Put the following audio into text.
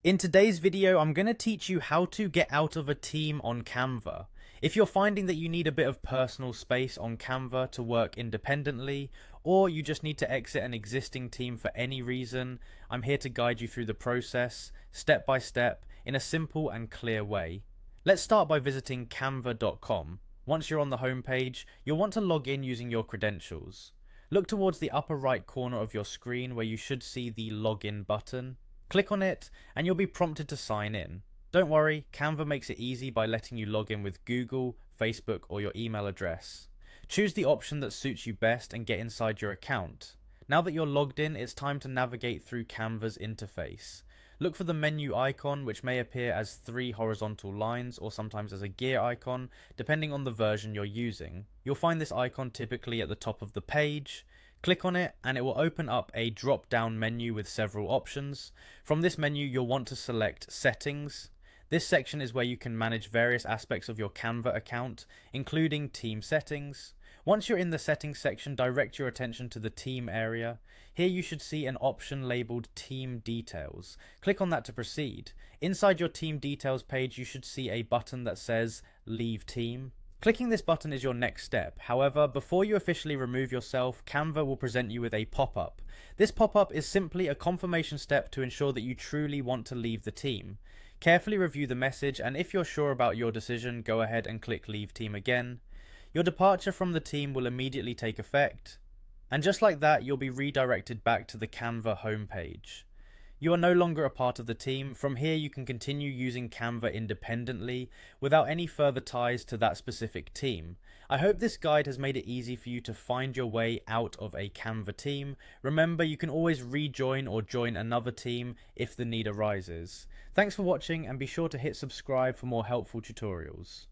In today's video, I'm going to teach you how to get out of a team on Canva. If you're finding that you need a bit of personal space on Canva to work independently, or you just need to exit an existing team for any reason, I'm here to guide you through the process, step by step, in a simple and clear way. Let's start by visiting canva.com. Once you're on the homepage, you'll want to log in using your credentials. Look towards the upper right corner of your screen where you should see the login button. Click on it and you'll be prompted to sign in. Don't worry, Canva makes it easy by letting you log in with Google, Facebook, or your email address. Choose the option that suits you best and get inside your account. Now that you're logged in, it's time to navigate through Canva's interface. Look for the menu icon, which may appear as 3 horizontal lines or sometimes as a gear icon, depending on the version you're using. You'll find this icon typically at the top of the page. Click on it and it will open up a drop-down menu with several options. From this menu, you'll want to select Settings. This section is where you can manage various aspects of your Canva account, including team settings. Once you're in the settings section, direct your attention to the team area. Here you should see an option labeled Team Details. Click on that to proceed. Inside your Team Details page, you should see a button that says Leave Team. Clicking this button is your next step. However, before you officially remove yourself, Canva will present you with a pop-up. This pop-up is simply a confirmation step to ensure that you truly want to leave the team. Carefully review the message, and if you're sure about your decision, go ahead and click Leave Team again. Your departure from the team will immediately take effect, and just like that, you'll be redirected back to the Canva homepage. You are no longer a part of the team. From here, you can continue using Canva independently without any further ties to that specific team. I hope this guide has made it easy for you to find your way out of a Canva team. Remember, you can always rejoin or join another team if the need arises. Thanks for watching and be sure to hit subscribe for more helpful tutorials.